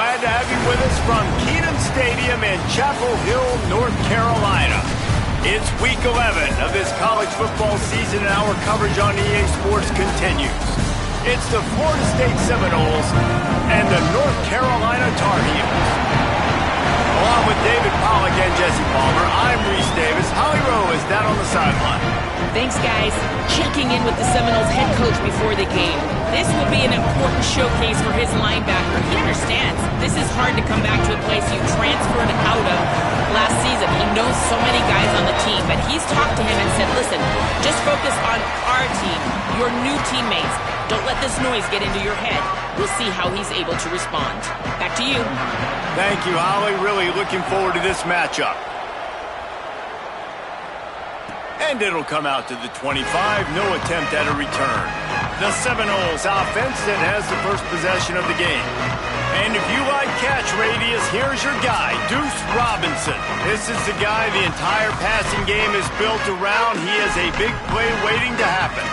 glad to have you with us from Keenan Stadium in Chapel Hill, North Carolina. It's week 11 of this college football season, and our coverage on EA Sports continues. It's the Florida State Seminoles and the North Carolina Tar Heels. Along with David Pollack and Jesse Palmer, I'm Reese Davis. Holly Rowe is down on the sideline. Thanks, guys. Checking in with the Seminoles head coach before the game. This will be an important showcase for his linebacker. He understands this is hard to come back to a place you transferred out of last season. He knows so many guys on the team, but he's talked to him and said, listen, just focus on our team, your new teammates. Don't let this noise get into your head. We'll see how he's able to respond. Back to you. Thank you, Holly. Really looking forward to this matchup. And it'll come out to the 25. No attempt at a return. The Seminoles offense that has the first possession of the game. And if you like catch radius, here's your guy, Deuce Robinson. This is the guy the entire passing game is built around. He has a big play waiting to happen.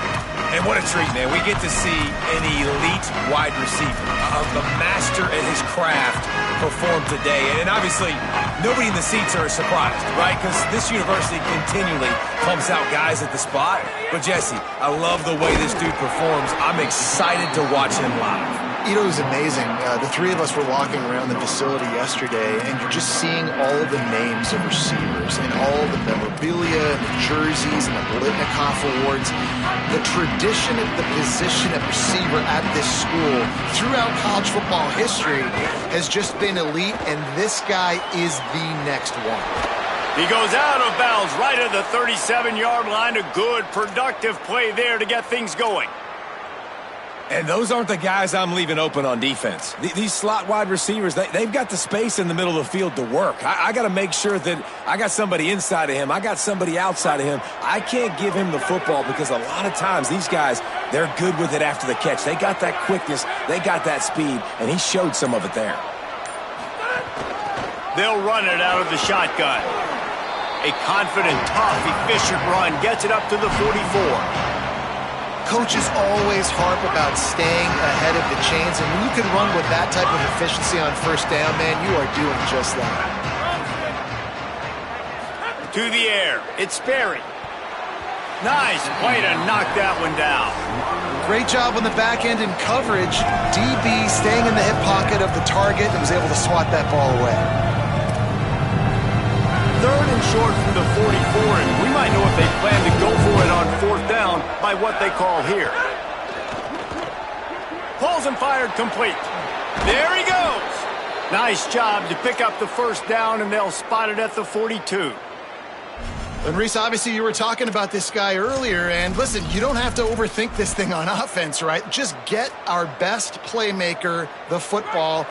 And what a treat, man. We get to see an elite wide receiver, the master at his craft, perform today. And obviously, nobody in the seats are surprised, right? Because this university continually pumps out guys at the spot. But, Jesse, I love the way this dude performs. I'm excited to watch him live. You know, it was amazing. The three of us were walking around the facility yesterday, and you're just seeing all of the names of receivers and all of the memorabilia and the jerseys and the Blitnikoff Awards. The tradition of the position of receiver at this school throughout college football history has just been elite, and this guy is the next one. He goes out of bounds right at the 37-yard line. A good, productive play there to get things going. And those aren't the guys I'm leaving open on defense. These slot wide receivers, they've got the space in the middle of the field to work. I got to make sure that I got somebody inside of him. I got somebody outside of him. I can't give him the football because a lot of times these guys, they're good with it after the catch. They got that quickness. They got that speed, and he showed some of it there. They'll run it out of the shotgun. A confident, tough, efficient run gets it up to the 44. Coaches always harp about staying ahead of the chains, and when you can run with that type of efficiency on first down, man, you are doing just that. To the air, it's Sperry. Nice play to knock that one down. Great job on the back end in coverage. DB staying in the hip pocket of the target and was able to swat that ball away. Third and short from the 44, and we might know if they plan to go for it on fourth down by what they call here. Pulls and fired complete. There he goes. Nice job to pick up the first down, and they'll spot it at the 42. And Reese, obviously you were talking about this guy earlier, and listen, you don't have to overthink this thing on offense, right? Just get our best playmaker the football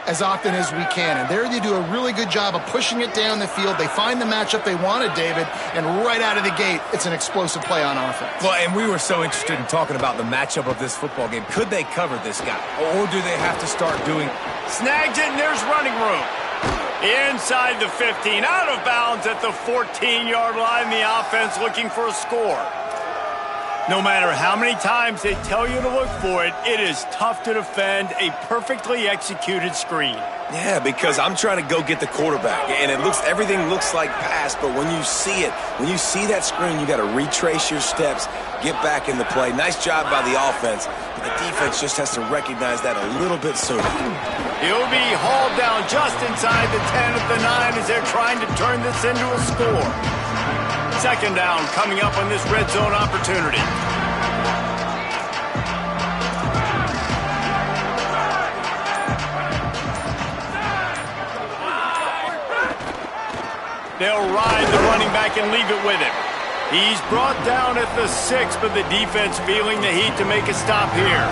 as often as we can. And there they do a really good job of pushing it down the field. They find the matchup they wanted, David, and right out of the gate, it's an explosive play on offense. Well, and we were so interested in talking about the matchup of this football game. Could they cover this guy? Or do they have to start doing... Snags it, and there's running room. Inside the 15, out of bounds at the 14-yard line. The offense looking for a score. No matter how many times they tell you to look for it, it is tough to defend a perfectly executed screen. Yeah, because I'm trying to go get the quarterback, and everything looks like pass, but when you see it, when you see that screen, you got to retrace your steps, get back in the play. Nice job by the offense, but the defense just has to recognize that a little bit sooner. He'll be hauled down just inside the 10 at the 9 as they're trying to turn this into a score. Second down coming up on this red zone opportunity. They'll ride the running back and leave it with him. He's brought down at the 6, but the defense feeling the heat to make a stop here.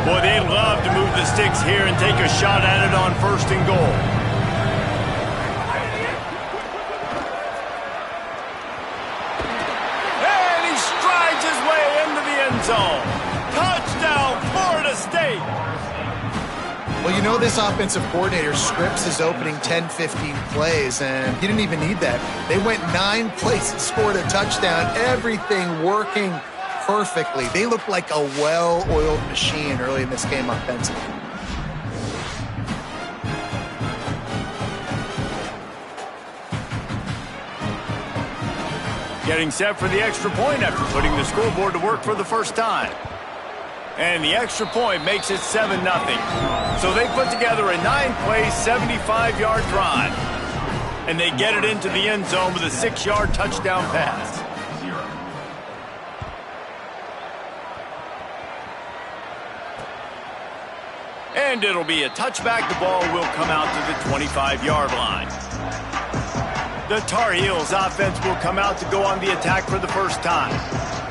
Boy, they'd love to move the sticks here and take a shot at it on first and goal. Zone. Touchdown, Florida State. Well, you know this offensive coordinator scripts his opening 10, 15 plays, and he didn't even need that. They went 9 plays and scored a touchdown. Everything working perfectly. They look like a well-oiled machine early in this game offensively. Getting set for the extra point after putting the scoreboard to work for the first time. And the extra point makes it 7-0. So they put together a 9-play, 75-yard drive. And they get it into the end zone with a 6-yard touchdown pass. And it'll be a touchback. The ball will come out to the 25-yard line. The Tar Heels offense will come out to go on the attack for the first time.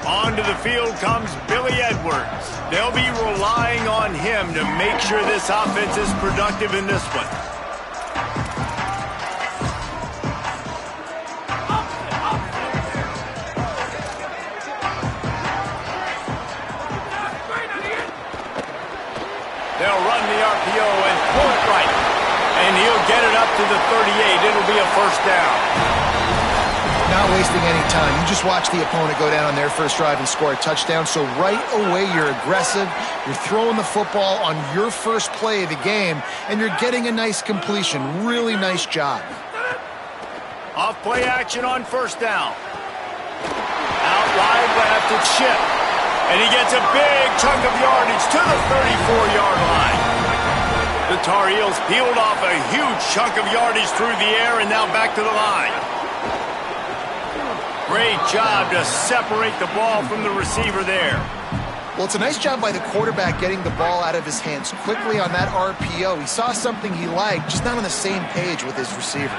Onto the field comes Billy Edwards. They'll be relying on him to make sure this offense is productive in this one. They'll run the RPO and pull it right. And he'll get it up to the 38. It'll be a first down. Not wasting any time. You just watch the opponent go down on their first drive and score a touchdown. So right away, you're aggressive. You're throwing the football on your first play of the game, and you're getting a nice completion. Really nice job. Off play action on first down. Out wide left, it's Ship. And he gets a big chunk of yardage to the 34-yard line. The Tar Heels peeled off a huge chunk of yardage through the air and now back to the line. Great job to separate the ball from the receiver there. Well, it's a nice job by the quarterback getting the ball out of his hands quickly on that RPO. He saw something he liked, just not on the same page with his receiver.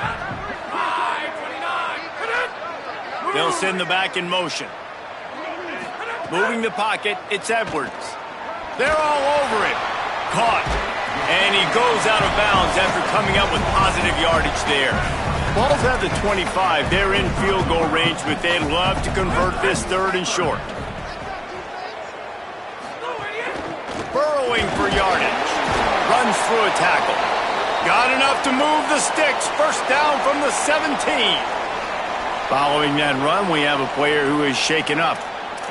They'll send the back in motion. Moving the pocket, it's Edwards. They're all over him. Caught. And he goes out of bounds after coming up with positive yardage there. Ball's at the 25. They're in field goal range, but they'd love to convert this third and short. Burrowing for yardage. Runs through a tackle. Got enough to move the sticks. First down from the 17. Following that run, we have a player who is shaken up.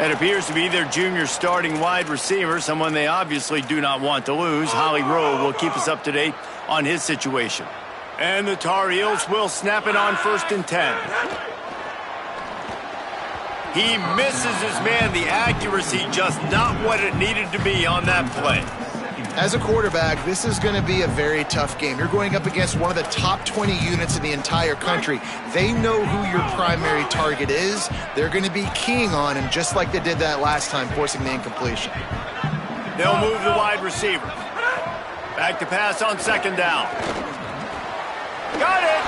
It appears to be their junior starting wide receiver, someone they obviously do not want to lose. Holly Rowe will keep us up to date on his situation. And the Tar Heels will snap it on 1st and 10. He misses his man. The accuracy just not what it needed to be on that play. As a quarterback, this is going to be a very tough game. You're going up against one of the top 20 units in the entire country. They know who your primary target is. They're going to be keying on him, just like they did that last time, forcing the incompletion. They'll move the wide receiver. Back to pass on 2nd down. Got it!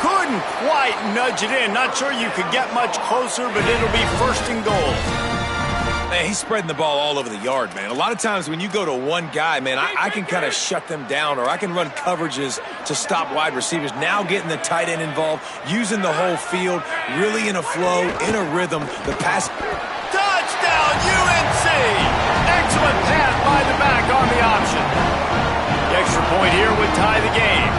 Couldn't quite nudge it in. Not sure you could get much closer, but it'll be 1st and goal. Man, he's spreading the ball all over the yard, man. A lot of times when you go to one guy, man, I can kind of shut them down, or I can run coverages to stop wide receivers. Now getting the tight end involved, using the whole field, really in a flow, in a rhythm. The pass. Touchdown, UNC! Excellent pass by the back on the option. The extra point here would tie the game.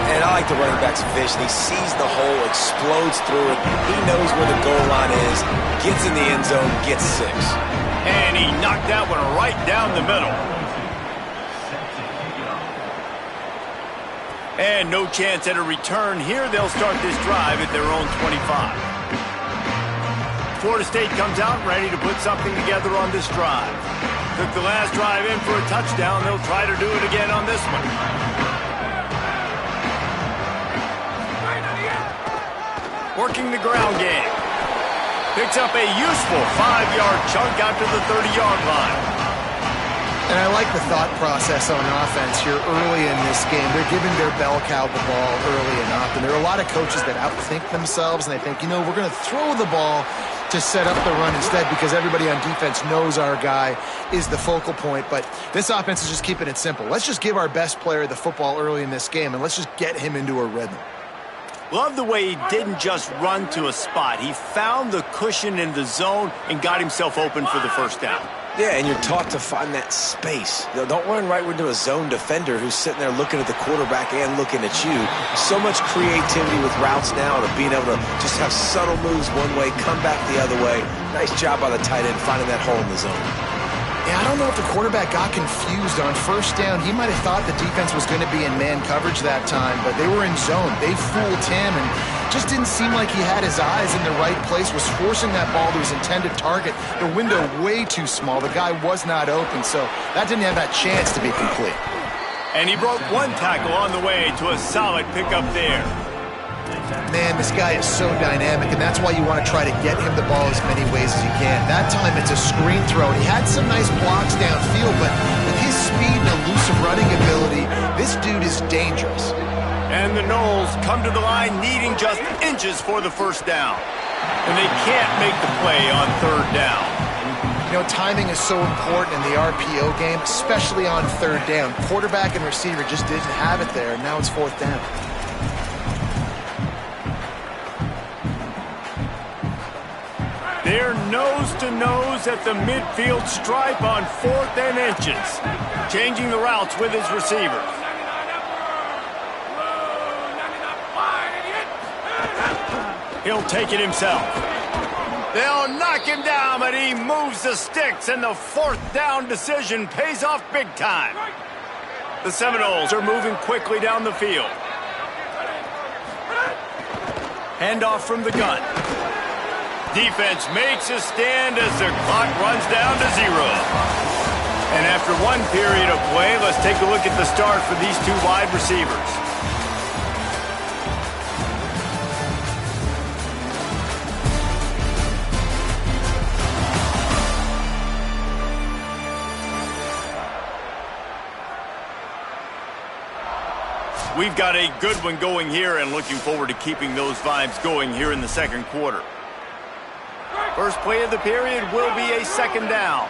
And I like the running back's vision. He sees the hole, explodes through it. He knows where the goal line is, gets in the end zone, gets 6. And he knocked that one right down the middle. And no chance at a return here. They'll start this drive at their own 25. Florida State comes out ready to put something together on this drive. Took the last drive in for a touchdown. They'll try to do it again on this one. Working the ground game. Picks up a useful 5-yard chunk out to the 30-yard line. And I like the thought process on offense here early in this game. They're giving their bell cow the ball early and often. There are a lot of coaches that outthink themselves, and they think, you know, we're going to throw the ball to set up the run instead because everybody on defense knows our guy is the focal point. But this offense is just keeping it simple. Let's just give our best player the football early in this game, and let's just get him into a rhythm. Love the way he didn't just run to a spot. He found the cushion in the zone and got himself open for the first down. Yeah, and you're taught to find that space. Don't run right into a zone defender who's sitting there looking at the quarterback and looking at you. So much creativity with routes now to being able to just have subtle moves one way, come back the other way. Nice job by the tight end finding that hole in the zone. Yeah, I don't know if the quarterback got confused on first down. He might have thought the defense was going to be in man coverage that time, but they were in zone. They fooled him and just didn't seem like he had his eyes in the right place, was forcing that ball to his intended target. The window way too small. The guy was not open, so that didn't have that chance to be complete. And he broke one tackle on the way to a solid pickup there. Man, this guy is so dynamic, and that's why you want to try to get him the ball as many ways as you can. That time it's a screen throw, and he had some nice blocks downfield, but with his speed and elusive running ability, this dude is dangerous. And the Noles come to the line needing just inches for the first down. And they can't make the play on third down. You know, timing is so important in the RPO game, especially on third down. Quarterback and receiver just didn't have it there, and now it's fourth down. They're nose-to-nose at the midfield stripe on 4th and inches. Changing the routes with his receivers. He'll take it himself. They'll knock him down, but he moves the sticks, and the 4th down decision pays off big time. The Seminoles are moving quickly down the field. Handoff from the gun. Defense makes a stand as the clock runs down to 0. And after one period of play, let's take a look at the start for these two wide receivers. We've got a good one going here and looking forward to keeping those vibes going here in the second quarter. First play of the period will be a second down.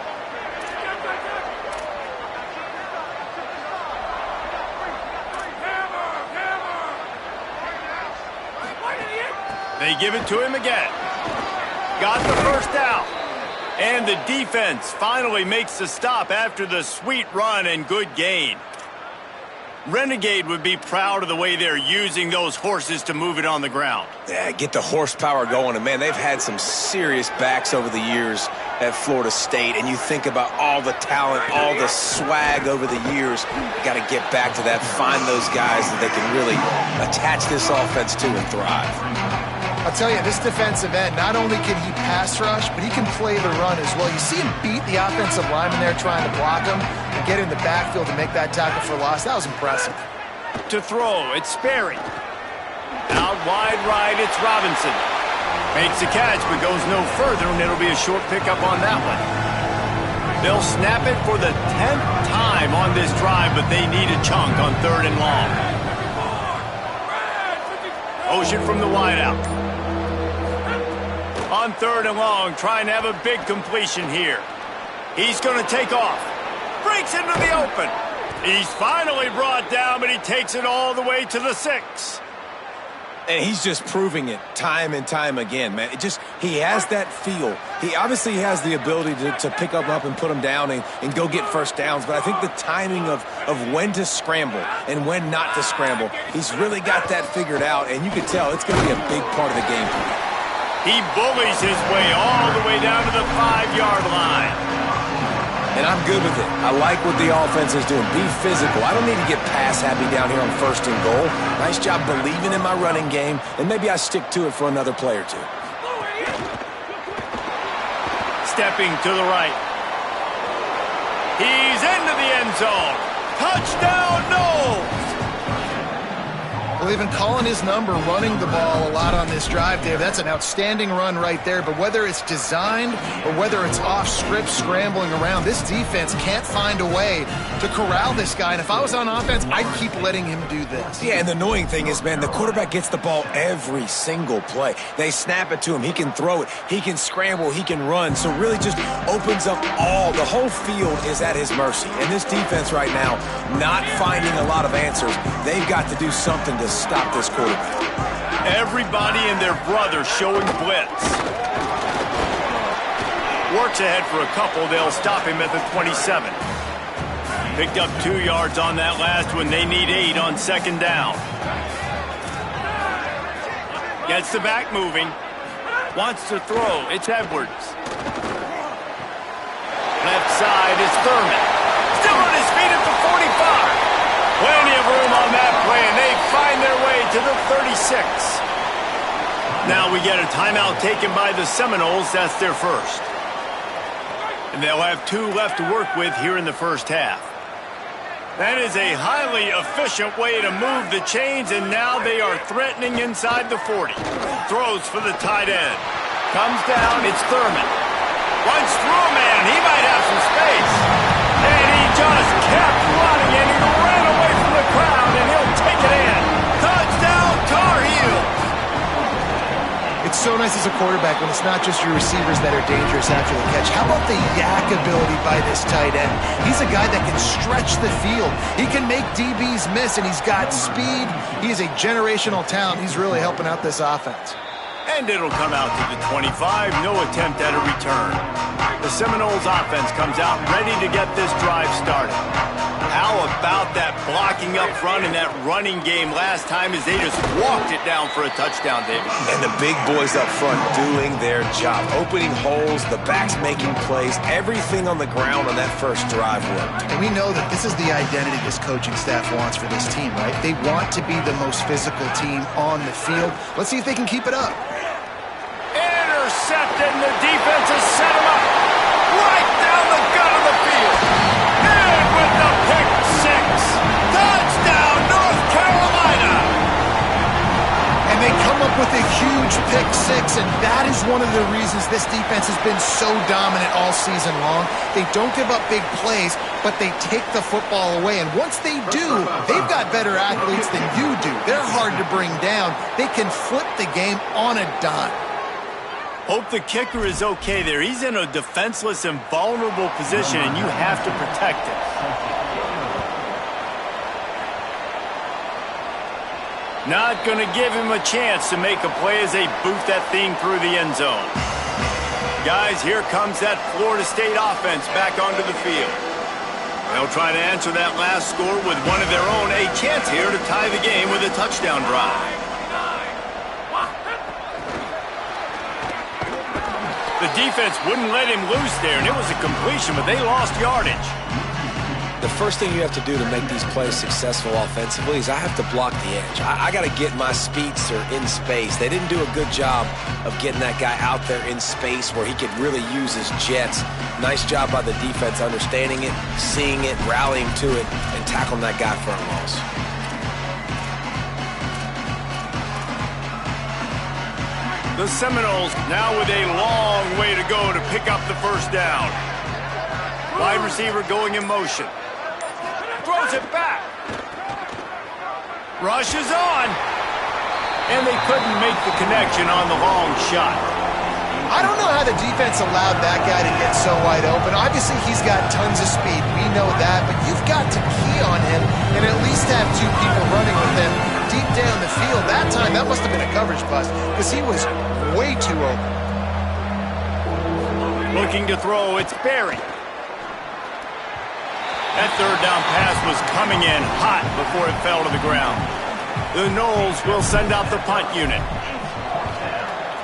They give it to him again. Got the first down. And the defense finally makes the stop after the sweet run and good gain. Renegade would be proud of the way they're using those horses to move it on the ground. Yeah, get the horsepower going. And, man, they've had some serious backs over the years at Florida State. And you think about all the talent, all the swag over the years. Got to get back to that, find those guys that they can really attach this offense to and thrive. I'll tell you, this defensive end, not only can he pass rush, but he can play the run as well. You see him beat the offensive lineman there trying to block him and get in the backfield to make that tackle for loss. That was impressive. To throw, it's Sperry. Out wide right, it's Robinson. Makes the catch, but goes no further, and it'll be a short pickup on that one. They'll snap it for the 10th time on this drive, but they need a chunk on 3rd and long. Motion from the wideout. On 3rd and long, trying to have a big completion here. He's going to take off. Breaks into the open. He's finally brought down, but he takes it all the way to the 6. And he's just proving it time and time again, man. He has that feel. He obviously has the ability to pick up and put him down and go get first downs. But I think the timing of when to scramble and when not to scramble, he's really got that figured out. And you can tell it's going to be a big part of the game for him. He bullies his way all the way down to the 5-yard line. And I'm good with it. I like what the offense is doing. Be physical. I don't need to get pass happy down here on 1st and goal. Nice job believing in my running game, and maybe I stick to it for another play or two. Stepping to the right. He's into the end zone. Touchdown, Noles! Well, they've been calling his number, running the ball a lot on this drive, Dave. That's an outstanding run right there. But whether it's designed or whether it's off script, scrambling around, this defense can't find a way to corral this guy. And if I was on offense, I'd keep letting him do this. Yeah, and the annoying thing is, man, the quarterback gets the ball every single play. They snap it to him. He can throw it. He can scramble. He can run. So really just opens up the whole field is at his mercy. And this defense right now, not finding a lot of answers. They've got to do something to stop this quarterback. Everybody and their brother showing blitz. Works ahead for a couple. They'll stop him at the 27. Picked up 2 yards on that last one. They need 8 on 2nd down. Gets the back moving. Wants to throw. It's Edwards. Left side is Thurman. Still on his feet at the 45. Plenty of room on that play, and they find their way to the 36. Now we get a timeout taken by the Seminoles. That's their first. And they'll have 2 left to work with here in the first half. That is a highly efficient way to move the chains, and now they are threatening inside the 40. Throws for the tight end. Comes down, it's Thurman. Runs through a man, he might have some space. And he just kept running, and he ran away from the crowd, and he'll take it in. Touchdown, Tar Heels! It's so nice as a quarterback when it's not just your receivers that are dangerous after the catch. How about the yak ability by this tight end? He's a guy that can stretch the field. He can make DBs miss, and he's got speed. He is a generational talent. He's really helping out this offense. And it'll come out to the 25. No attempt at a return. The Seminoles offense comes out ready to get this drive started. How about that blocking up front and that running game last time as they just walked it down for a touchdown, David? And the big boys up front doing their job. Opening holes, the backs making plays, everything on the ground on that first drive worked. And we know that this is the identity this coaching staff wants for this team, right? They want to be the most physical team on the field. Let's see if they can keep it up. Intercepted, and the defense has set him up right down the gut of the field. And with the pick six, touchdown, North Carolina. And they come up with a huge pick six, and that is one of the reasons this defense has been so dominant all season long. They don't give up big plays, but they take the football away. And once they do, they've got better athletes than you do. They're hard to bring down. They can flip the game on a dime. Hope the kicker is okay there. He's in a defenseless and vulnerable position, and you have to protect it. Not going to give him a chance to make a play as they boot that thing through the end zone. Guys, here comes that Florida State offense back onto the field. They'll try to answer that last score with one of their own. A chance here to tie the game with a touchdown drive. The defense wouldn't let him loose there, and it was a completion, but they lost yardage. The first thing you have to do to make these plays successful offensively is I have to block the edge. I got to get my speedster in space. They didn't do a good job of getting that guy out there in space where he could really use his jets. Nice job by the defense understanding it, seeing it, rallying to it, and tackling that guy for a loss. The Seminoles now with a long way to go to pick up the first down. Wide receiver going in motion. Throws it back. Rush is on. And they couldn't make the connection on the long shot. I don't know how the defense allowed that guy to get so wide open. Obviously, he's got tons of speed. We know that. But you've got to key on him and at least have 2 people running with him deep down the field. That time, that must have been a coverage bust because he was way too open. Looking to throw, it's Berry. That third down pass was coming in hot before it fell to the ground. The Noles will send out the punt unit.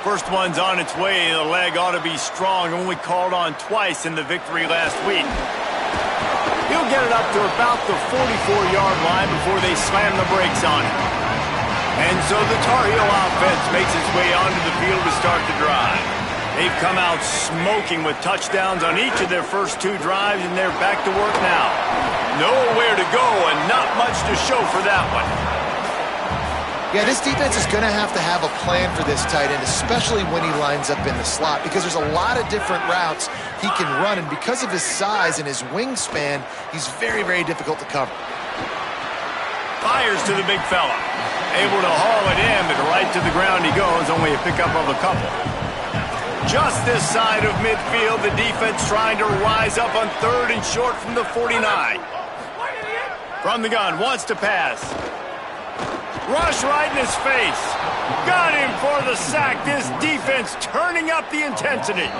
First one's on its way. The leg ought to be strong. Only called on twice in the victory last week. He'll get it up to about the 44-yard line before they slam the brakes on him. And so the Tar Heel offense makes its way onto the field to start the drive. They've come out smoking with touchdowns on each of their first 2 drives, and they're back to work now. Nowhere to go and not much to show for that one. Yeah, this defense is going to have a plan for this tight end, especially when he lines up in the slot, because there's a lot of different routes he can run, and because of his size and his wingspan, he's very, very difficult to cover. Fires to the big fella. Able to haul it in, but right to the ground he goes, only a pickup of a couple. Just this side of midfield, the defense trying to rise up on 3rd and short from the 49. From the gun, wants to pass. Rush right in his face. Got him for the sack. This defense turning up the intensity.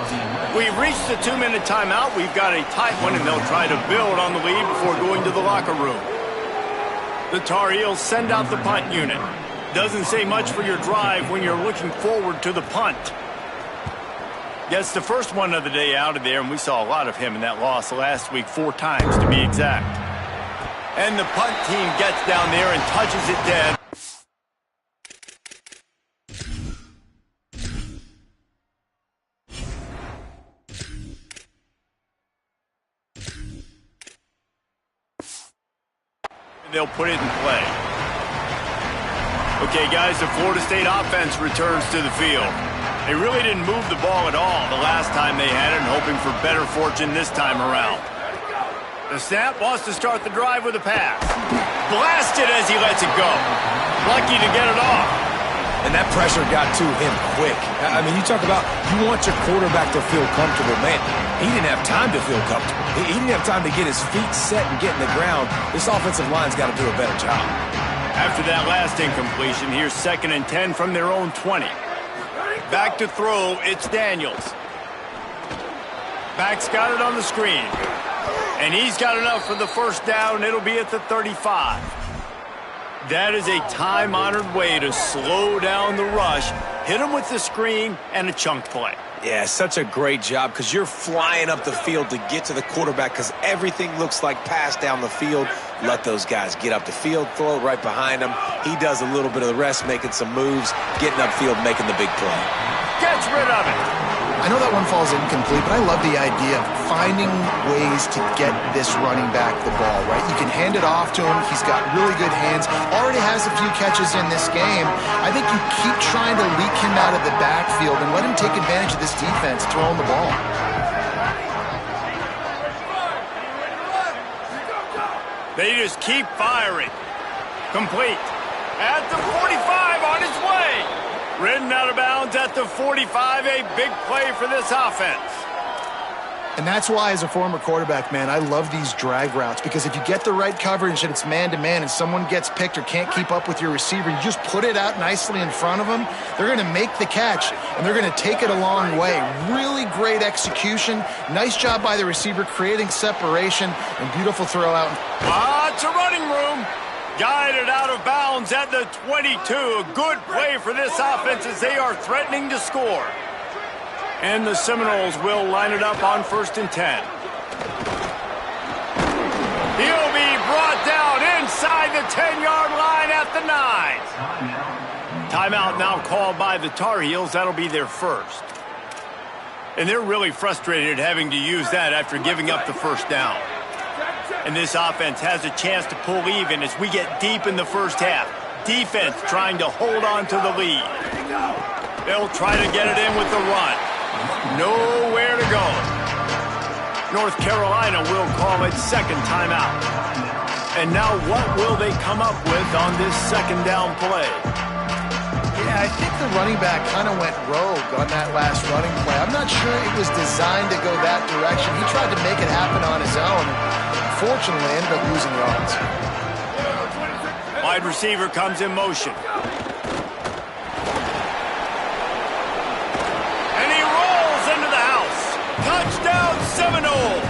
We've reached the 2-minute timeout. We've got a tight one, and they'll try to build on the lead before going to the locker room. The Tar Heels send out the punt unit. Doesn't say much for your drive when you're looking forward to the punt. Gets the first one of the day out of there, and we saw a lot of him in that loss last week, 4 times to be exact. And the punt team gets down there and touches it dead. And they'll put it in play. Okay, guys, the Florida State offense returns to the field. They really didn't move the ball at all the last time they had it, and hoping for better fortune this time around. The snap wants to start the drive with a pass. Blasted as he lets it go. Lucky to get it off. And that pressure got to him quick. I mean, you talk about you want your quarterback to feel comfortable. Man, he didn't have time to feel comfortable. He didn't have time to get his feet set and get in the ground. This offensive line's got to do a better job. After that last incompletion, here's 2nd and 10 from their own 20. Back to throw, it's Daniels. Back's got it on the screen. And he's got enough for the first down. It'll be at the 35. That is a time-honored way to slow down the rush, hit him with the screen, and a chunk play. Yeah, such a great job because you're flying up the field to get to the quarterback because everything looks like pass down the field. Let those guys get up the field, throw it right behind him. He does a little bit of the rest, making some moves, getting upfield, making the big play. Gets rid of it. I know that one falls incomplete, but I love the idea of finding ways to get this running back the ball, right? You can hand it off to him. He's got really good hands. Already has a few catches in this game. I think you keep trying to leak him out of the backfield and let him take advantage of this defense throwing the ball. They just keep firing. Complete. At the 45, on his way. Ridden out of bounds at the 45, a big play for this offense. And that's why, as a former quarterback, man, I love these drag routes because if you get the right coverage and it's man-to-man and someone gets picked or can't keep up with your receiver, you just put it out nicely in front of them, they're going to make the catch, and they're going to take it a long way. Really great execution. Nice job by the receiver creating separation and beautiful throw out. Lots of running room. Guided out of bounds at the 22. A good play for this offense as they are threatening to score. And the Seminoles will line it up on 1st and 10. He'll be brought down inside the 10-yard line at the 9. Timeout now called by the Tar Heels. That'll be their first. And they're really frustrated having to use that after giving up the first down. And this offense has a chance to pull even as we get deep in the first half. Defense trying to hold on to the lead. They'll try to get it in with the run. Nowhere to go. North Carolina will call it 2nd timeout. And now what will they come up with on this 2nd down play? Yeah, I think the running back kind of went rogue on that last running play. I'm not sure it was designed to go that direction. He tried to make it happen on his own. Unfortunately, ended up losing yards. Wide receiver comes in motion. And he rolls into the house. Touchdown Seminoles.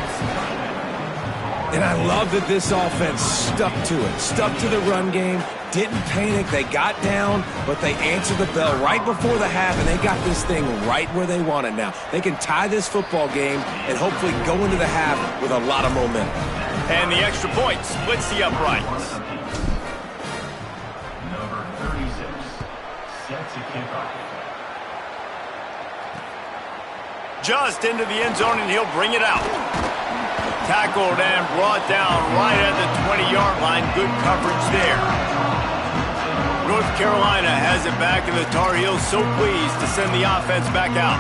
And I love that this offense stuck to it, stuck to the run game, didn't panic. They got down, but they answered the bell right before the half, and they got this thing right where they want it now. They can tie this football game and hopefully go into the half with a lot of momentum. And the extra point splits the uprights. Number 36 sets a kickoff. Just into the end zone, and he'll bring it out. Tackled and brought down right at the 20-yard line. Good coverage there. North Carolina has it back, and the Tar Heels so pleased to send the offense back out.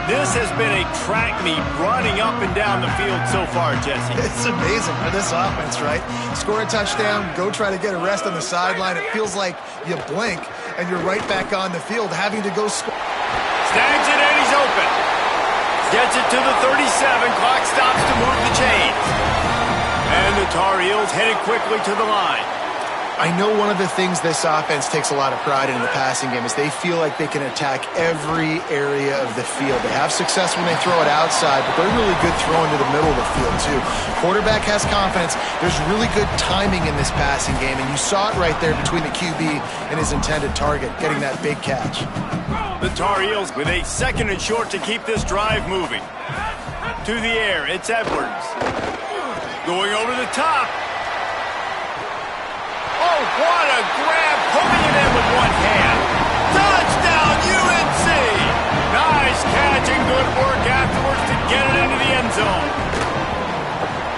This has been a track meet running up and down the field so far, Jesse. It's amazing for this offense, right? Score a touchdown, go try to get a rest on the sideline. It feels like you blink, and you're right back on the field having to go score. Snags it, and he's open. Gets it to the 37. Clock stops to move the chains. And the Tar Heels headed quickly to the line. I know one of the things this offense takes a lot of pride in the passing game is they feel like they can attack every area of the field. They have success when they throw it outside, but they're really good throwing to the middle of the field too. Quarterback has confidence. There's really good timing in this passing game, and you saw it right there between the QB and his intended target, getting that big catch. The Tar Heels with a 2nd and short to keep this drive moving. To the air, it's Edwards. Going over the top. Oh, what a grab, pulling it in with one hand. Touchdown, UNC! Nice catch and good work afterwards to get it into the end zone.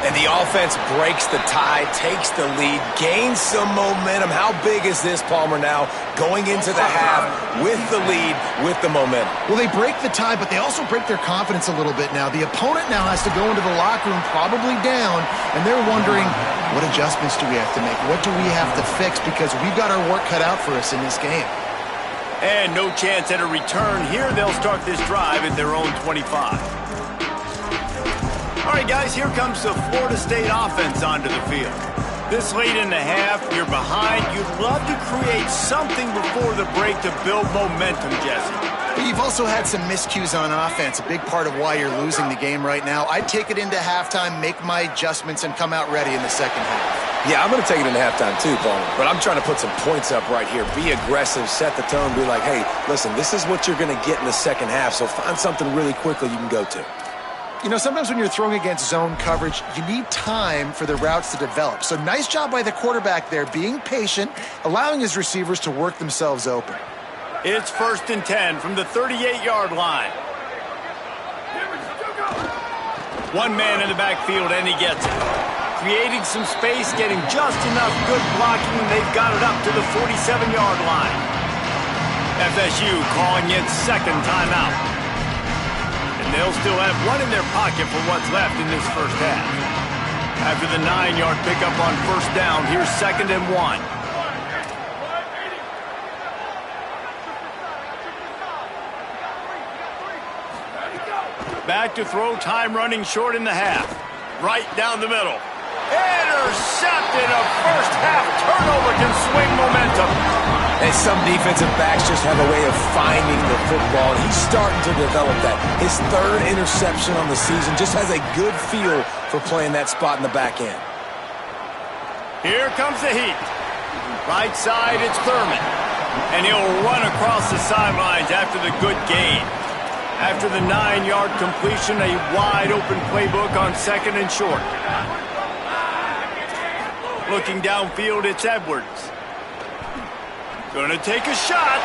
And the offense breaks the tie, takes the lead, gains some momentum. How big is this, Palmer, now going into the half with the lead, with the momentum? Well, they break the tie, but they also break their confidence a little bit now. The opponent now has to go into the locker room probably down, and they're wondering, what adjustments do we have to make? What do we have to fix? Because we've got our work cut out for us in this game. And no chance at a return here. They'll start this drive at their own 25. All right, guys, here comes the Florida State offense onto the field. This late in the half, you're behind. You'd love to create something before the break to build momentum, Jesse. But you've also had some miscues on offense, a big part of why you're losing the game right now. I'd take it into halftime, make my adjustments, and come out ready in the second half. Yeah, I'm going to take it into halftime too, Palmer. But I'm trying to put some points up right here. Be aggressive, set the tone, be like, hey, listen, this is what you're going to get in the second half, so find something really quickly you can go to. You know, sometimes when you're throwing against zone coverage, you need time for the routes to develop. So nice job by the quarterback there, being patient, allowing his receivers to work themselves open. It's 1st and 10 from the 38-yard line. One man in the backfield, and he gets it. Creating some space, getting just enough good blocking, and they've got it up to the 47-yard line. FSU calling its 2nd timeout. They'll still have one in their pocket for what's left in this first half. After the 9-yard pickup on 1st down, here's 2nd and 1. Back to throw, time running short in the half. Right down the middle. Intercepted. A first half turnover can swing momentum. And some defensive backs just have a way of finding the football. He's starting to develop that. His 3rd interception on the season, just has a good feel for playing that spot in the back end. Here comes the heat. Right side, it's Thurman. And he'll run across the sidelines after the good gain. After the 9-yard completion, a wide-open playbook on 2nd and short. Looking downfield, it's Edwards. Gonna take a shot.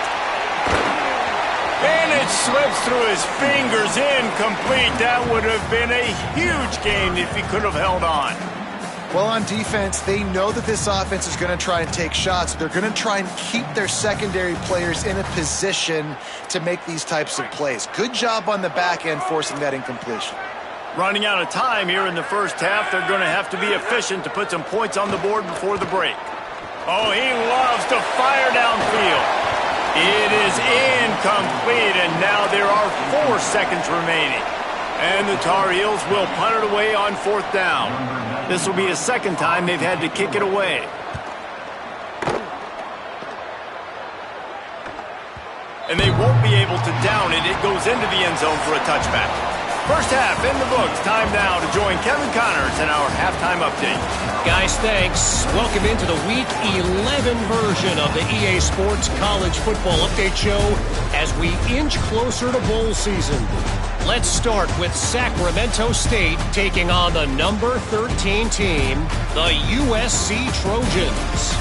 And it slips through his fingers, incomplete. That would have been a huge game if he could have held on. Well, on defense, they know that this offense is going to try and take shots. They're going to try and keep their secondary players in a position to make these types of plays. Good job on the back end forcing that incompletion. Running out of time here in the first half. They're going to have to be efficient to put some points on the board before the break. Oh, he loves to fire downfield. It is incomplete, and now there are 4 seconds remaining. And the Tar Heels will punt it away on 4th down. This will be the 2nd time they've had to kick it away. And they won't be able to down it. It goes into the end zone for a touchback. First half in the books. Time now to join Kevin Connors in our halftime update. Guys, thanks. Welcome into the Week 11 version of the EA Sports College Football Update Show as we inch closer to bowl season. Let's start with Sacramento State taking on the number 13 team, the USC Trojans.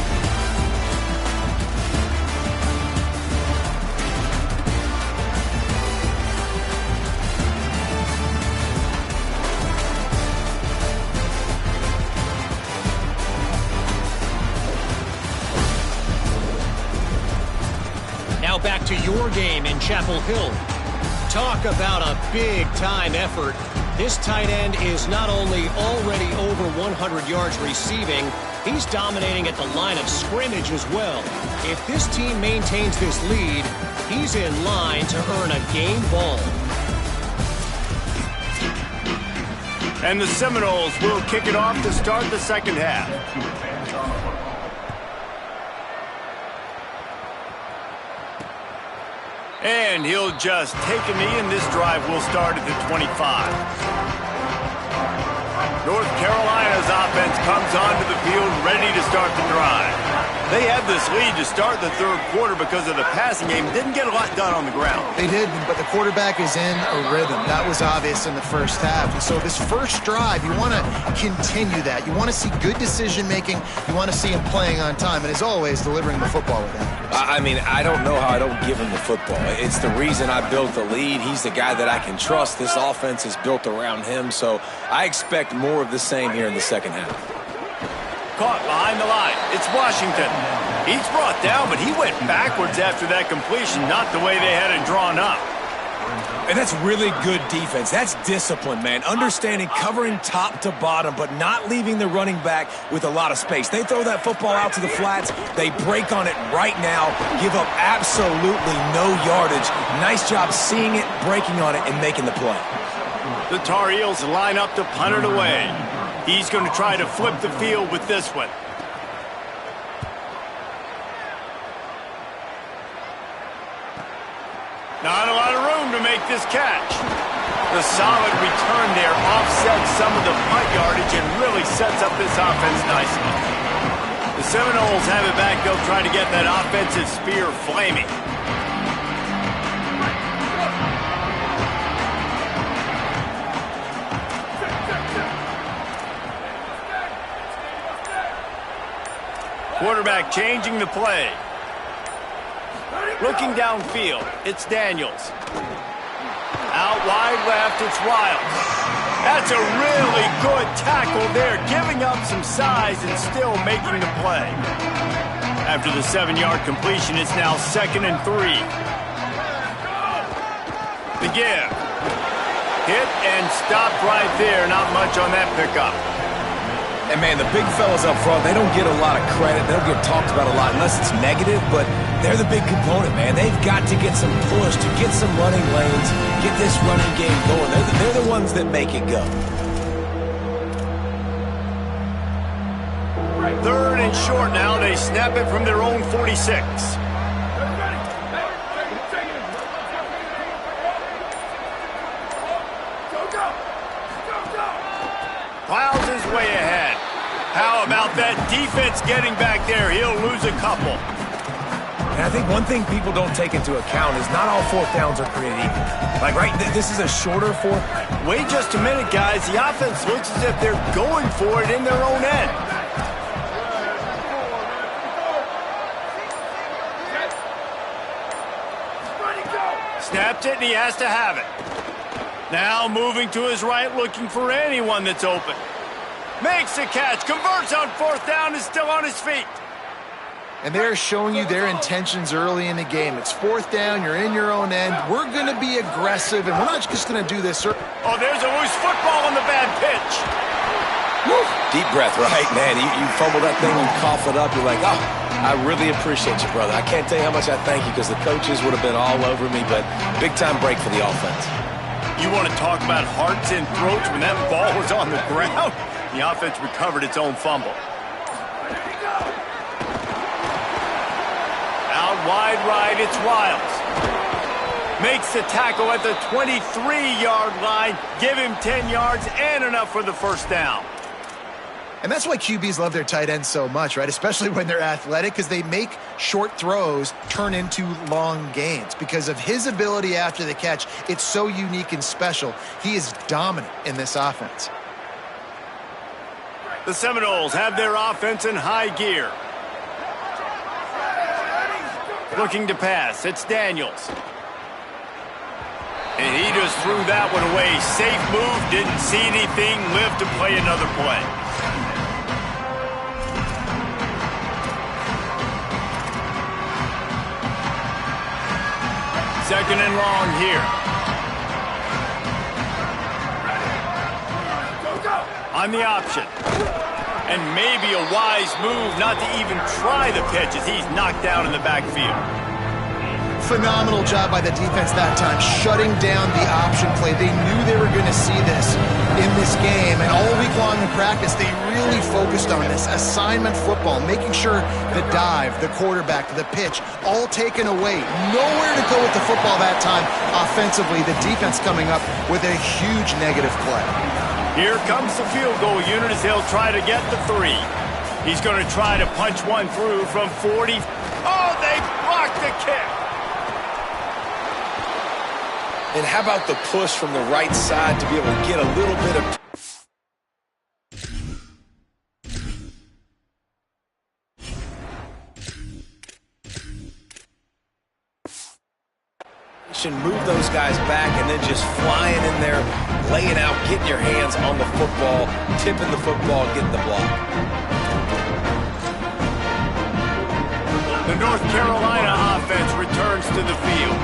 Now back to your game in Chapel Hill. Talk about a big-time effort. This tight end is not only already over 100 yards receiving, he's dominating at the line of scrimmage as well. If this team maintains this lead, he's in line to earn a game ball. And the Seminoles will kick it off to start the second half. And he'll just take a knee, and this drive will start at the 25. North Carolina's offense comes onto the field ready to start the drive. They had this lead to start the third quarter because of the passing game. Didn't get a lot done on the ground. They did, but the quarterback is in a rhythm. That was obvious in the first half. And so this first drive, you want to continue that. You want to see good decision-making. You want to see him playing on time. And as always, delivering the football with accuracy. I mean, I don't know how I don't give him the football. It's the reason I built the lead. He's the guy that I can trust. This offense is built around him. So I expect more of the same here in the second half. Caught behind the line. It's Washington. He's brought down, but he went backwards after that completion, not the way they had it drawn up. And that's really good defense. That's discipline, man. Understanding covering top to bottom, but not leaving the running back with a lot of space. They throw that football out to the flats. They break on it right now, give up absolutely no yardage. Nice job seeing it, breaking on it, and making the play. The Tar Heels line up to punt it away. He's going to try to flip the field with this one. Not a lot of room to make this catch. The solid return there offsets some of the punt yardage and really sets up this offense nicely. The Seminoles have it back. They'll try to get that offensive spear flaming. Quarterback changing the play. Looking downfield, it's Daniels. Out wide left, it's Wiles. That's a really good tackle there, giving up some size and still making the play. After the 7-yard completion, it's now 2nd and 3. The give. Hit and stopped right there. Not much on that pickup. And, man, the big fellas up front, they don't get a lot of credit. They don't get talked about a lot unless it's negative, but they're the big component, man. They've got to get some push, to get some running lanes, get this running game going. They're the ones that make it go. 3rd and short now. They snap it from their own 46. Plows his way ahead. How about that defense getting back there? He'll lose a couple. And I think one thing people don't take into account is not all 4th downs are created equal. Like, right, this is a shorter 4th. Wait just a minute, guys. The offense looks as if they're going for it in their own end. Snapped it, and he has to have it. Now moving to his right, looking for anyone that's open. Makes a catch, converts on 4th down, is still on his feet. And they're showing you their intentions early in the game. It's 4th down, you're in your own end. We're going to be aggressive, and we're not just going to do this. Oh, there's a loose football on the bad pitch. Woo. Deep breath, right, man? You fumble that thing, you cough it up, you're like, oh, I really appreciate you, brother. I can't tell you how much I thank you because the coaches would have been all over me, but big-time break for the offense. You want to talk about hearts and throats when that ball was on the ground? The offense recovered its own fumble. Out wide right, it's Wiles. Makes the tackle at the 23-yard line. Give him 10 yards and enough for the 1st down. And that's why QBs love their tight ends so much, right? Especially when they're athletic, because they make short throws turn into long gains. Because of his ability after the catch, it's so unique and special. He is dominant in this offense. The Seminoles have their offense in high gear. Looking to pass, it's Daniels. And he just threw that one away. Safe move, didn't see anything, lived to play another play. Second and long here. On the option. And maybe a wise move not to even try the pitch as he's knocked down in the backfield. Phenomenal job by the defense that time, shutting down the option play. They knew they were going to see this in this game, and all week long in practice, they really focused on this assignment football, making sure the dive, the quarterback, the pitch, all taken away. Nowhere to go with the football that time offensively. The defense coming up with a huge negative play. Here comes the field goal unit as they'll try to get the 3. He's going to try to punch one through from 40. Oh, they blocked the kick. And how about the push from the right side to be able to get a little bit of... Move those guys back and then just flying in there, laying out, getting your hands on the football, tipping the football, getting the block. The North Carolina offense returns to the field.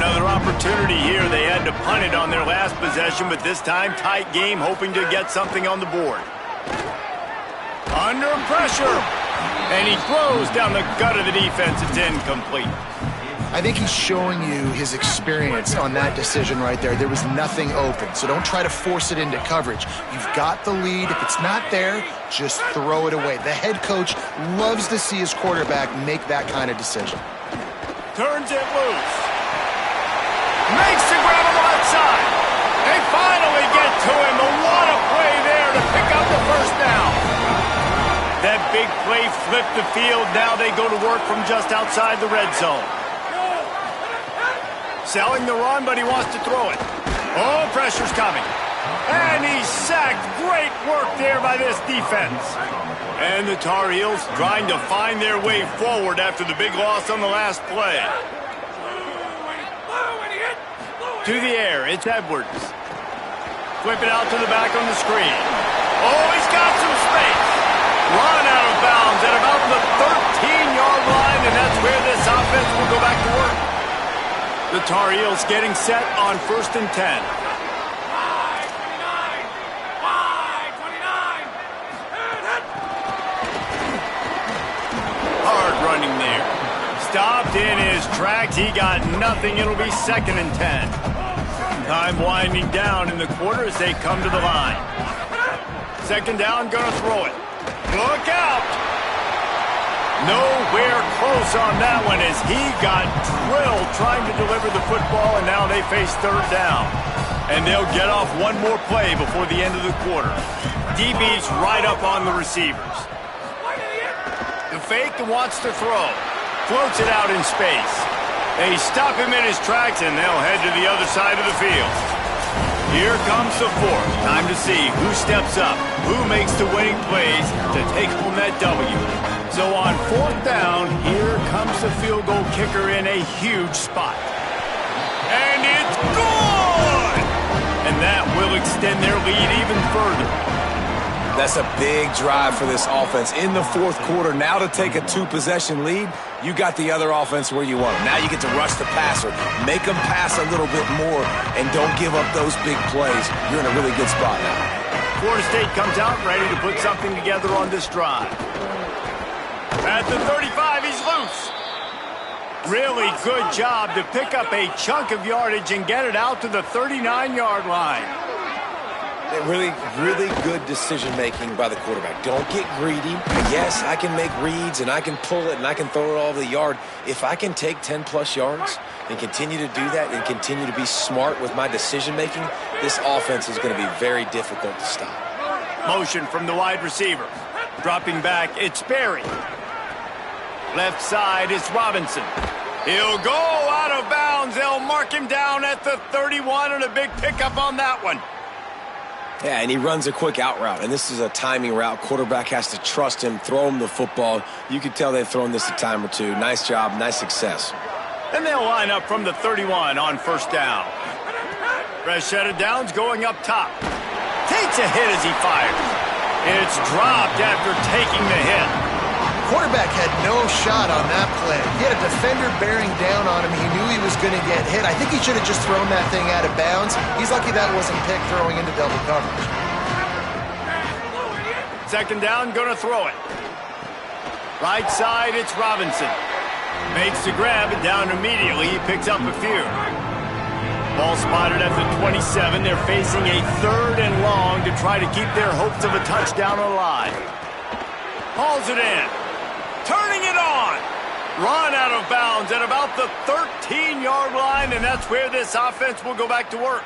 Another opportunity here. They had to punt it on their last possession, but this time tight game, hoping to get something on the board. Under pressure, and he throws down the gut of the defense. It's incomplete. I think he's showing you his experience on that decision right there. There was nothing open, so don't try to force it into coverage. You've got the lead. If it's not there, just throw it away. The head coach loves to see his quarterback make that kind of decision. Turns it loose. Makes the grab on the left side. They finally get to him. A lot of play there to pick up the first down. That big play flipped the field. Now they go to work from just outside the red zone. Selling the run, but he wants to throw it. Oh, pressure's coming. And he's sacked. Great work there by this defense. And the Tar Heels trying to find their way forward after the big loss on the last play. To the air, it's Edwards. Flip it out to the back on the screen. Oh, he's got some space. Run out of bounds at about the 13-yard line, and that's where this offense will go back to work. The Tar Heels getting set on 1st and 10. Hard running there. Stopped in his tracks. He got nothing. It'll be 2nd and 10. Time winding down in the quarter as they come to the line. 2nd down, gonna throw it. Look out! Nowhere close on that one as he got drilled trying to deliver the football, and now they face 3rd down. And they'll get off one more play before the end of the quarter. DB's right up on the receivers. The fake wants to throw. Floats it out in space. They stop him in his tracks, and they'll head to the other side of the field. Here comes the 4th. Time to see who steps up, who makes the winning plays to take home that W. So on 4th down, here comes the field goal kicker in a huge spot. And it's good! And that will extend their lead even further. That's a big drive for this offense in the 4th quarter. Now to take a 2-possession lead, you got the other offense where you want them. Now you get to rush the passer, make them pass a little bit more, and don't give up those big plays. You're in a really good spot now. Florida State comes out ready to put something together on this drive. At the 35, he's loose. Really good job to pick up a chunk of yardage and get it out to the 39-yard line. Really, really good decision-making by the quarterback. Don't get greedy. Yes, I can make reads, and I can pull it, and I can throw it all over the yard. If I can take 10-plus yards and continue to do that and continue to be smart with my decision-making, this offense is going to be very difficult to stop. Motion from the wide receiver. Dropping back, it's Berry. Left side, it's Robinson. He'll go out of bounds. They'll mark him down at the 31, and a big pickup on that one. Yeah, and he runs a quick out route, and this is a timing route. Quarterback has to trust him, throw him the football. You can tell they've thrown this a time or two. Nice job, nice success. And they'll line up from the 31 on 1st down. Fresh set of downs going up top. Takes a hit as he fires. It's dropped after taking the hit. Quarterback had no shot on that play. He had a defender bearing down on him. He knew he was going to get hit. I think he should have just thrown that thing out of bounds. He's lucky that wasn't picked throwing into double coverage. 2nd down, gonna throw it. Right side, it's Robinson. Makes the grab and down immediately. He picks up a few. Ball spotted at the 27. They're facing a 3rd and long to try to keep their hopes of a touchdown alive. Hauls it in. Turning it on. Run out of bounds at about the 13-yard line, and that's where this offense will go back to work.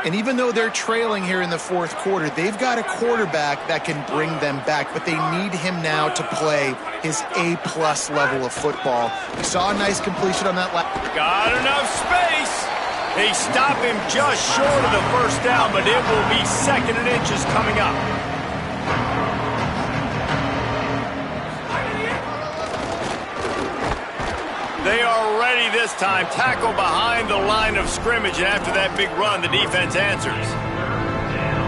And even though they're trailing here in the fourth quarter, they've got a quarterback that can bring them back, but they need him now to play his A-plus level of football. We saw a nice completion on that last. Got enough space. They stop him just short of the first down, but it will be 2nd and inches coming up. They are ready this time. Tackle behind the line of scrimmage, and after that big run, the defense answers.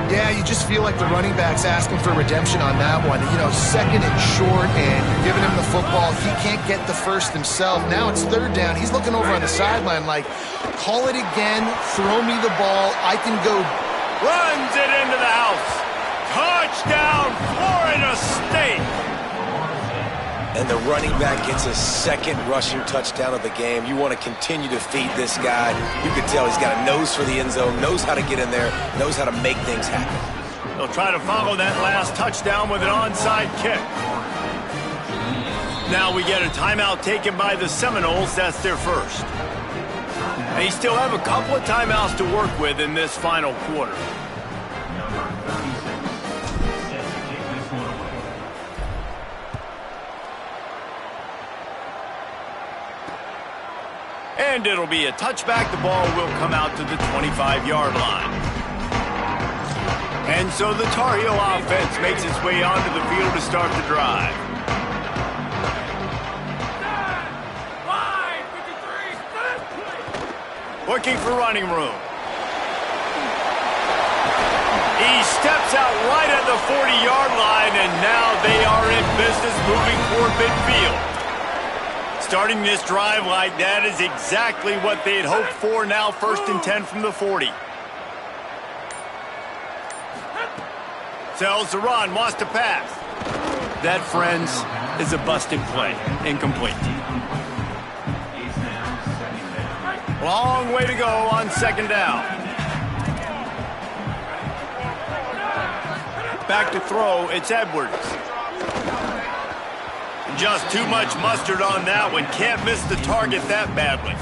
Yeah, you just feel like the running back's asking for redemption on that one. You know, 2nd and short, and you're giving him the football. He can't get the first himself. Now it's 3rd down. He's looking over on the sideline like, call it again, throw me the ball, I can go. Runs it into the house. Touchdown, Florida State. And the running back gets a 2nd rushing touchdown of the game. You want to continue to feed this guy. You can tell he's got a nose for the end zone, knows how to get in there, knows how to make things happen. They'll try to follow that last touchdown with an onside kick. Now we get a timeout taken by the Seminoles. That's their first. They still have a couple of timeouts to work with in this final quarter. And it'll be a touchback. The ball will come out to the 25-yard line. And so the Tar Heel offense makes its way onto the field to start the drive. Looking for running room. He steps out right at the 40-yard line, and now they are in business moving toward midfield. Starting this drive like that is exactly what they had hoped for. Now 1st and 10 from the 40. Sells the run, wants to pass. That, friends, is a busted play. Incomplete. Long way to go on 2nd down. Back to throw, it's Edwards. Just too much mustard on that one. Can't miss the target that badly.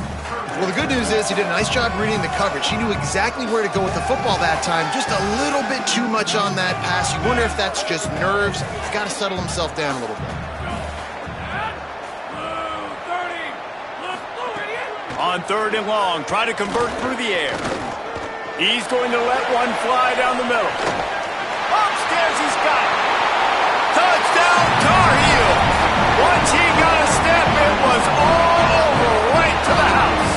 Well, the good news is he did a nice job reading the coverage. He knew exactly where to go with the football that time. Just a little bit too much on that pass. You wonder if that's just nerves. He's got to settle himself down a little bit. On 3rd and long, try to convert through the air. He's going to let one fly down the middle. Upstairs, he's got it. Touchdown, Tar Heel. Once he got a step, it was all over, right to the house.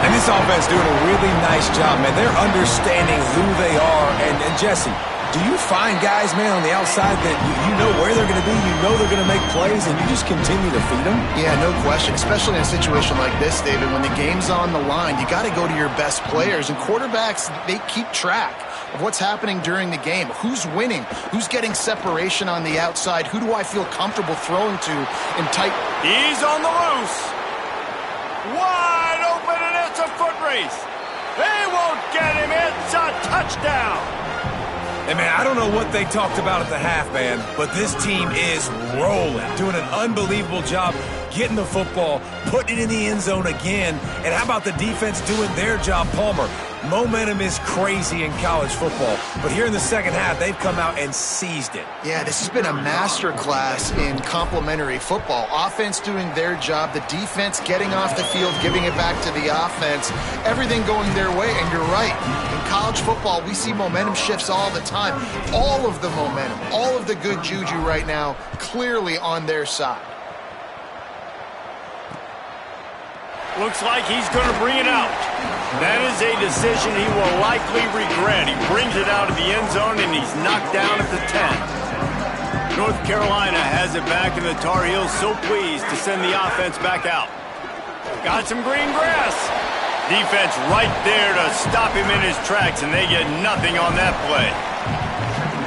And this offense doing a really nice job, man. They're understanding who they are. And Jesse, do you find guys, man, on the outside that you know where they're going to be, you know they're going to make plays, and you just continue to feed them? Yeah, no question, especially in a situation like this, David. When the game's on the line, you got to go to your best players. And quarterbacks, they keep track of what's happening during the game. Who's winning? Who's getting separation on the outside? Who do I feel comfortable throwing to in tight? He's on the loose. Wide open, and it's a foot race. They won't get him. It's a touchdown. Hey, man, I don't know what they talked about at the half, man, but this team is rolling, doing an unbelievable job getting the football, putting it in the end zone again. And how about the defense doing their job, Palmer? Momentum is crazy in college football, but here in the second half, they've come out and seized it. Yeah, this has been a masterclass in complementary football. Offense doing their job, the defense getting off the field, giving it back to the offense, everything going their way. And you're right, in college football, we see momentum shifts all the time. All of the momentum, all of the good juju right now, clearly on their side. Looks like he's going to bring it out. That is a decision he will likely regret. He brings it out of the end zone, and he's knocked down at the 10. North Carolina has it back, and the Tar Heels so pleased to send the offense back out. Got some green grass. Defense right there to stop him in his tracks, and they get nothing on that play.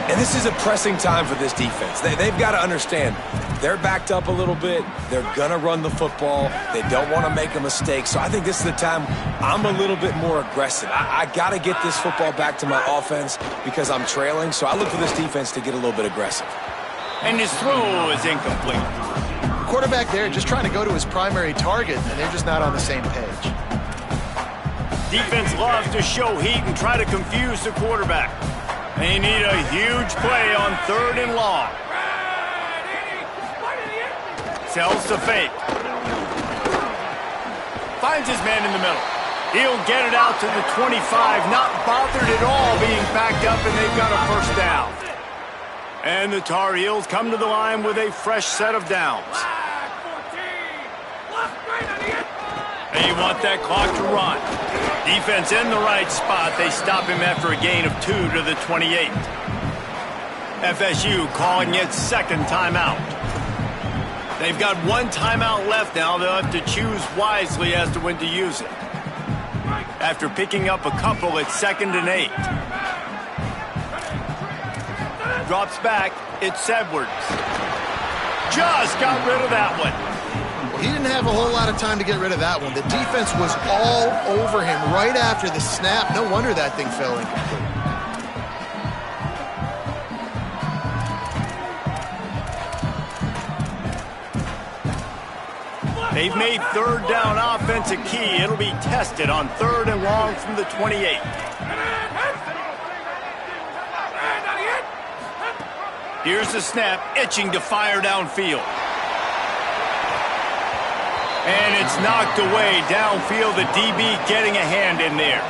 And this is a pressing time for this defense. They've got to understand, they're backed up a little bit. They're going to run the football. They don't want to make a mistake. So I think this is the time I'm a little bit more aggressive. I got to get this football back to my offense because I'm trailing. So I look for this defense to get a little bit aggressive. And his throw is incomplete. Quarterback there just trying to go to his primary target, and they're just not on the same page. Defense loves to show heat and try to confuse the quarterback. They need a huge play on 3rd and long. Sells to fake. Finds his man in the middle. He'll get it out to the 25, not bothered at all being backed up, and they've got a first down. And the Tar Heels come to the line with a fresh set of downs. They want that clock to run. Defense in the right spot. They stop him after a gain of 2 to the 28. FSU calling its 2nd timeout. They've got 1 timeout left now. They'll have to choose wisely as to when to use it. After picking up a couple, it's 2nd and 8. Drops back. It's Edwards. Just got rid of that one. He didn't have a whole lot of time to get rid of that one. The defense was all over him right after the snap. No wonder that thing fell incomplete. They've made 3rd down offense a key. It'll be tested on 3rd and long from the 28. Here's the snap, itching to fire downfield. And it's knocked away downfield. The DB getting a hand in there.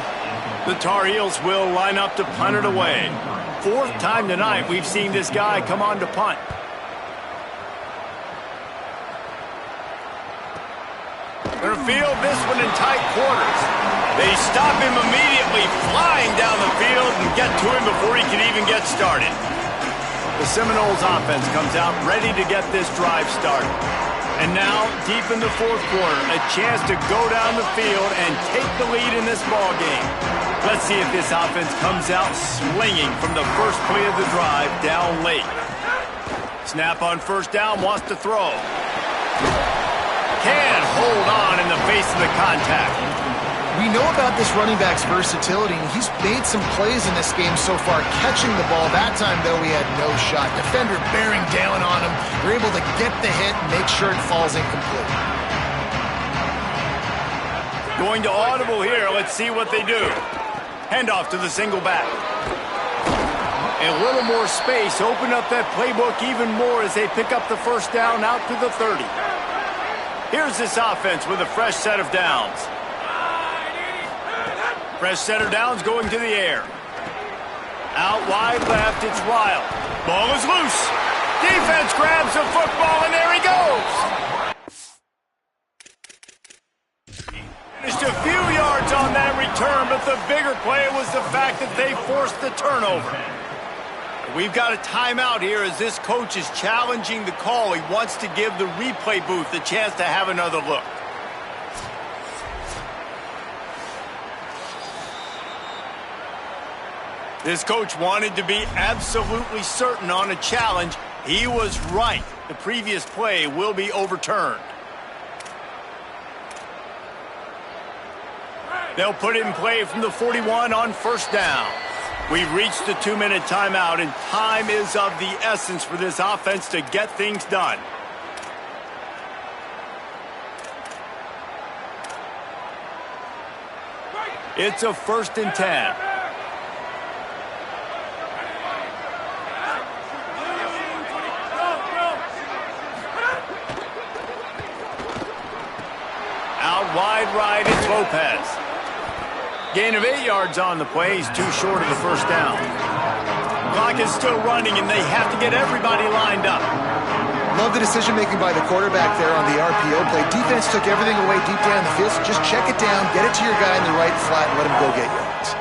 The Tar Heels will line up to punt it away. 4th time tonight we've seen this guy come on to punt. They're going to field this one in tight quarters. They stop him immediately, flying down the field and get to him before he can even get started. The Seminoles offense comes out ready to get this drive started. And now, deep in the 4th quarter, a chance to go down the field and take the lead in this ball game. Let's see if this offense comes out swinging from the first play of the drive down late. Snap on 1st down, wants to throw. Can't hold on in the face of the contact. We know about this running back's versatility, and he's made some plays in this game so far, catching the ball. That time, though, he had no shot. Defender bearing down on him. They're able to get the hit and make sure it falls incomplete. Going to audible here. Let's see what they do. Handoff to the single back. A little more space. Open up that playbook even more as they pick up the first down out to the 30. Here's this offense with a fresh set of downs. Fresh set of downs going to the air. Out wide left, it's Wild. Ball is loose. Defense grabs the football, and there he goes. Finished a few yards on that return, but the bigger play was the fact that they forced the turnover. We've got a timeout here as this coach is challenging the call. He wants to give the replay booth a chance to have another look. This coach wanted to be absolutely certain on a challenge. He was right. The previous play will be overturned. They'll put it in play from the 41 on 1st down. We've reached the 2-minute timeout, and time is of the essence for this offense to get things done. It's a 1st and 10. Out wide right, it's Lopez. Gain of 8 yards on the play. He's too short of the first down. Clock is still running, and they have to get everybody lined up. Love the decision-making by the quarterback there on the RPO play. Defense took everything away deep down the field, so just check it down, get it to your guy in the right flat, and let him go get yards.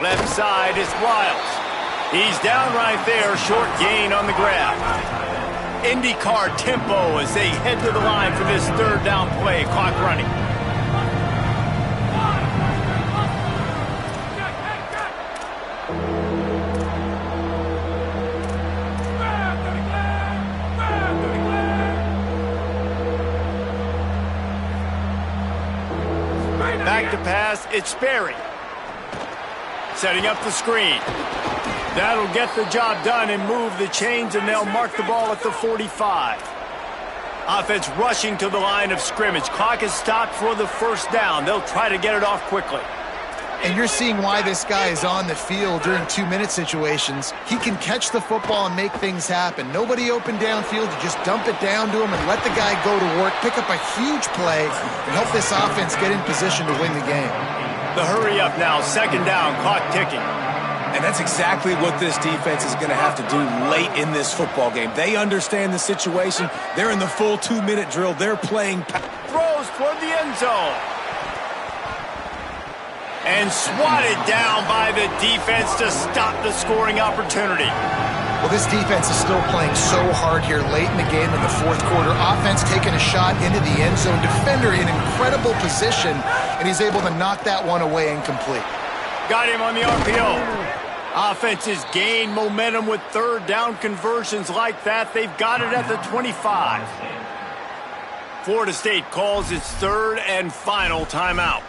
Left side is Wiles. He's down right there, short gain on the grab. IndyCar tempo as they head to the line for this 3rd down play. Clock running. Back to pass, it's Sperry. Setting up the screen. That'll get the job done and move the chains, and they'll mark the ball at the 45. Offense rushing to the line of scrimmage. Clock is stopped for the first down. They'll try to get it off quickly. And you're seeing why this guy is on the field during 2-minute situations. He can catch the football and make things happen. Nobody open downfield. You just dump it down to him and let the guy go to work, pick up a huge play, and help this offense get in position to win the game. The hurry up now, second down, clock ticking. And that's exactly what this defense is going to have to do late in this football game. They understand the situation. They're in the full 2-minute drill. They're playing. Throws toward the end zone. And swatted down by the defense to stop the scoring opportunity. Well, this defense is still playing so hard here late in the game in the fourth quarter. Offense taking a shot into the end zone. Defender in incredible position, and he's able to knock that one away incomplete. Got him on the RPO. Offenses gain momentum with third down conversions like that. They've got it at the 25. Florida State calls its third and final timeout.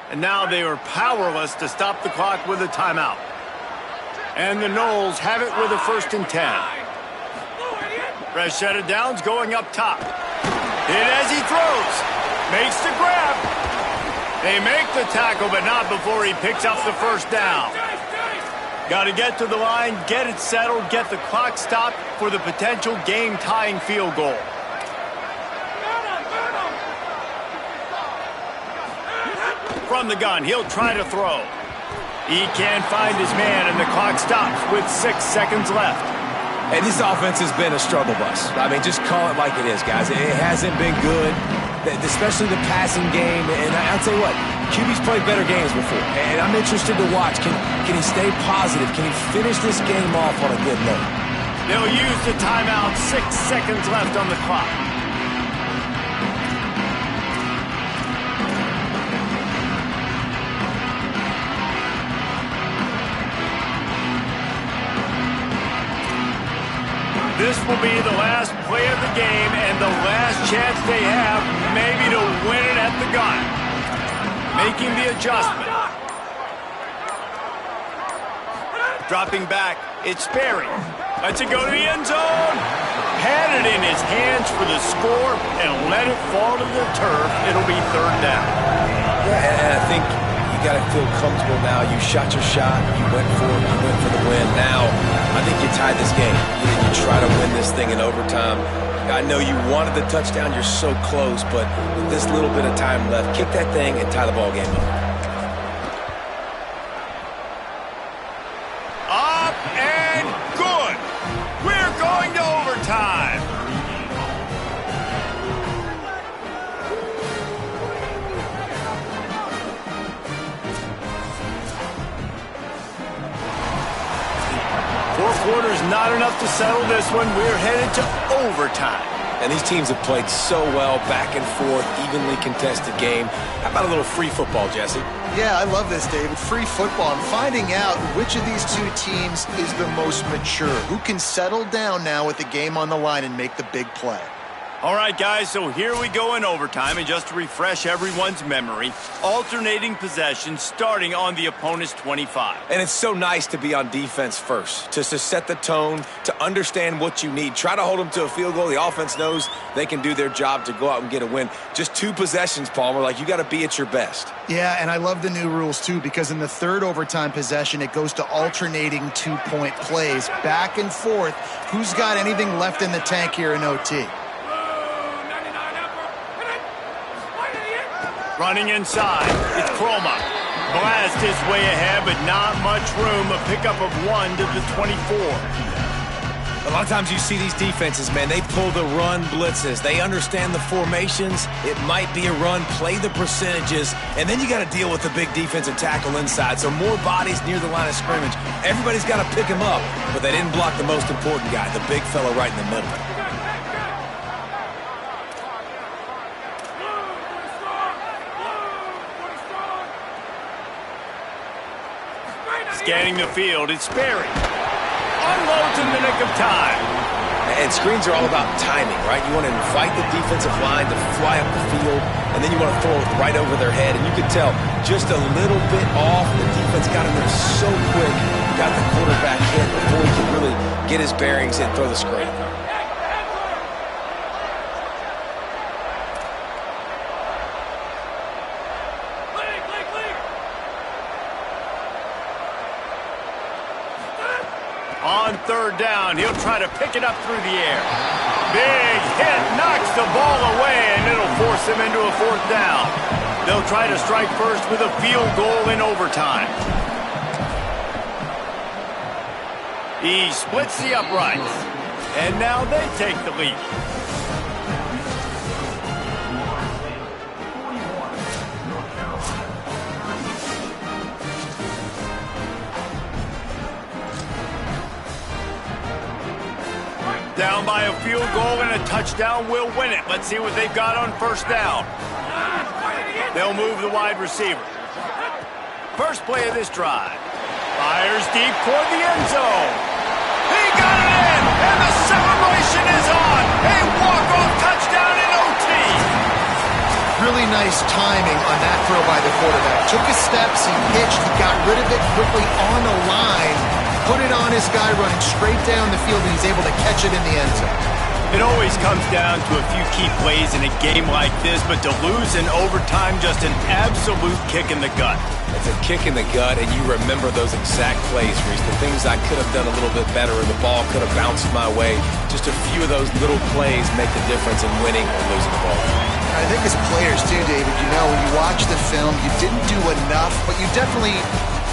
And now they are powerless to stop the clock with a timeout. And the Noles have it with a 1st and 10. Fresh set of downs going up top. Hit as he throws. Makes the grab. They make the tackle, but not before he picks up the first down. Got to get to the line, get it settled, get the clock stopped for the potential game-tying field goal. From the gun, he'll try to throw. He can't find his man, and the clock stops with 6 seconds left. And this offense has been a struggle bus. I mean, just call it like it is, guys. It hasn't been good, especially the passing game. And I'll tell you what, QB's played better games before. And I'm interested to watch. Can he stay positive? Can he finish this game off on a good note? They'll use the timeout. 6 seconds left on the clock. This will be the last play of the game and the last chance they have maybe to win it at the gun. Making the adjustment. Dropping back, it's Sperry. Lets it go to the end zone. Had it in his hands for the score and let it fall to the turf. It'll be third down. Yeah, and I think you got to feel comfortable now. You shot your shot. You went for it. You went for the win. Now, I think you tied this game. You try to win this thing in overtime. I know you wanted the touchdown. You're so close, but with this little bit of time left, kick that thing and tie the ball game up. Up and good. We're going to overtime. Four quarters not enough to settle this one. We're headed to overtime. And these teams have played so well, back and forth, evenly contested game. How about a little free football, Jesse? Yeah, I love this, David. Free football. I'm finding out which of these two teams is the most mature. Who can settle down now with the game on the line and make the big play? All right, guys, so here we go in overtime, and just to refresh everyone's memory, alternating possession starting on the opponent's 25. And it's so nice to be on defense first, to set the tone, to understand what you need. Try to hold them to a field goal. The offense knows they can do their job to go out and get a win. Just 2 possessions, Palmer, like you got to be at your best. Yeah, and I love the new rules, too, because in the third overtime possession, it goes to alternating 2-point plays, back and forth. Who's got anything left in the tank here in OT? Running inside, it's Chroma. Blast his way ahead, but not much room. A pickup of 1 to the 24. A lot of times you see these defenses, man, they pull the run blitzes. They understand the formations. It might be a run, play the percentages, and then you got to deal with the big defensive tackle inside. So more bodies near the line of scrimmage. Everybody's got to pick him up, but they didn't block the most important guy, the big fella right in the middle. Scanning the field, it's Sperry. Unloads in the nick of time. And screens are all about timing, right? You want to invite the defensive line to fly up the field, and then you want to throw it right over their head. And you can tell just a little bit off. The defense got in there so quick, got the quarterback hit before he could really get his bearings and throw the screen. On third down, he'll try to pick it up through the air. Big hit, knocks the ball away, and it'll force him into a fourth down. They'll try to strike first with a field goal in overtime. He splits the uprights, and now they take the lead. Down by a field goal and a touchdown will win it. Let's see what they've got on first down. They'll move the wide receiver. First play of this drive. Fires deep toward the end zone. He got it in, and the celebration is on. A walk-off touchdown in OT. Really nice timing on that throw by the quarterback. Took his steps, he pitched, he got rid of it quickly on the line, put it on his guy running straight down the field, and he's able to catch it in the end zone. It always comes down to a few key plays in a game like this, but to lose in overtime, just an absolute kick in the gut. It's a kick in the gut, and you remember those exact plays, Reese. The things I could have done a little bit better, or the ball could have bounced my way. Just a few of those little plays make the difference in winning or losing the ball. I think as players too, David, you know, when you watch the film, you didn't do enough, but you definitely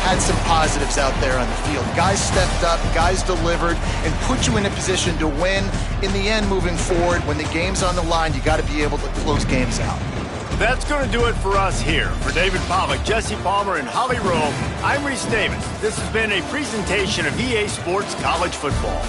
had some positives out there on the field. Guys stepped up, guys delivered, and put you in a position to win. In the end, moving forward, when the game's on the line, you got to be able to close games out. That's going to do it for us here. For David Pollack, Jesse Palmer, and Holly Rowe, I'm Reese Davis. This has been a presentation of EA Sports College Football.